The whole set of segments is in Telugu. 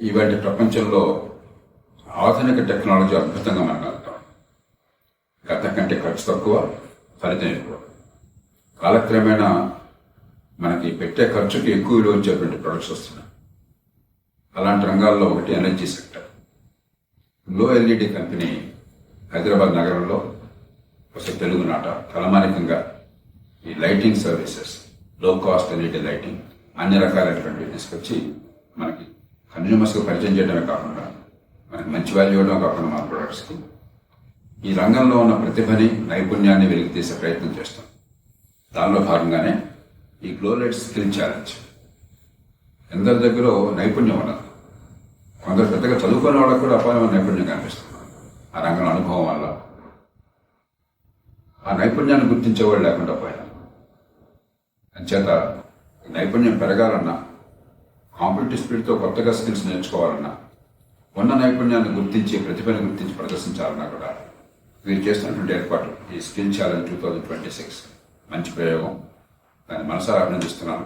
ఇవాటి ప్రపంచంలో ఆధునిక టెక్నాలజీ అద్భుతంగా మనకు అందుతాం. గత కంటే ఖర్చు తక్కువ, ఫలితం ఎక్కువ. కాలక్రమేణా మనకి పెట్టే ఖర్చుకి ఎక్కువ విలువ వచ్చేటువంటి ప్రొడక్ట్స్ వస్తున్నాయి. అలాంటి రంగాల్లో ఒకటి ఎనర్జీ సెక్టర్. లో ఎల్ఈడి కంపెనీ హైదరాబాద్ నగరంలో ఒక తెలుగునాట తలమానికంగా ఈ లైటింగ్ సర్వీసెస్, లో కాస్ట్ ఎల్ఈడి లైటింగ్ అన్ని రకాలైనటువంటి తీసుకొచ్చి మనకి కన్జ్యూమర్స్కి పరిచయం చేయడమే కాకుండా మనకి మంచి వాల్యూ ఇవ్వడం కాకుండా మన ప్రొడక్ట్స్కి ఈ రంగంలో ఉన్న ప్రతిభని, నైపుణ్యాన్ని వెలికి తీసే ప్రయత్నం చేస్తాం. దానిలో భాగంగానే ఈ గ్లోలైట్ స్కిల్ ఛాలెంజ్. ఎందరి దగ్గర నైపుణ్యం ఉన్నది. కొందరు పెద్దగా చదువుకునే వాళ్ళకు కూడా అపారమైన నైపుణ్యం కనిపిస్తుంది. ఆ రంగంలో అనుభవం వల్ల ఆ నైపుణ్యాన్ని గుర్తించేవాళ్ళు లేకుండా పోయినా. అంచేత నైపుణ్యం పెరగాలన్నా, కాంపిటేటివ్ స్పిరిట్తో కొత్తగా స్కిల్స్ నేర్చుకోవాలన్నా, ఉన్న నైపుణ్యాన్ని గుర్తించి, ప్రతిభని గుర్తించి ప్రదర్శించాలన్నా కూడా వీరు చేస్తున్నటువంటి ఏర్పాటు ఈ స్కిల్ ఛాలెంజ్ 2026 మంచి ప్రయోగం. దాన్ని మనసారా అభినందిస్తున్నాను.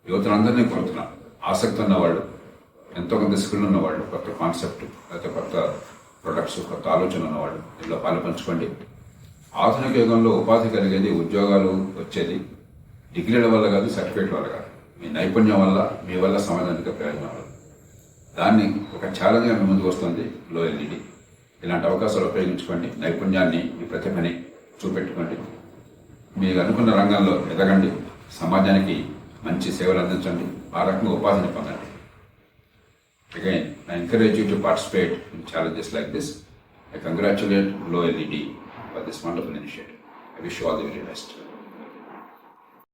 యువతలందరినీ కోరుతున్నాను. ఆసక్తి ఉన్నవాళ్ళు, ఎంతో కొంత స్కిల్ ఉన్నవాళ్ళు, కొత్త కాన్సెప్ట్ లేకపోతే కొత్త ప్రొడక్ట్స్, కొత్త ఆలోచన ఉన్నవాళ్ళు దీనిలో పాలుపంచుకోండి. ఆధునిక యుగంలో ఉపాధి కలిగేది, ఉద్యోగాలు వచ్చేది డిగ్రీల వల్ల కాదు, సర్టిఫికేట్ వల్ల కాదు, మీ నైపుణ్యం వల్ల, మీ వల్ల సమాజానికి ప్రయోజనం వల్ల. దాన్ని ఒక ఛాలెంజ్గా మీ ముందుకు వస్తుంది లో ఎల్ఈడి. ఇలాంటి అవకాశాలు ఉపయోగించుకోండి. నైపుణ్యాన్ని, మీ ప్రతిభని చూపెట్టుకోండి. మీరు అనుకున్న రంగంలో ఎదగండి. సమాజానికి మంచి సేవలు అందించండి. ఆ రకంగా ఉపాధిని పొందండి. Again, I encourage you to participate in challenges like this. I congratulate Low LED for this wonderful initiative. I wish you all the very best.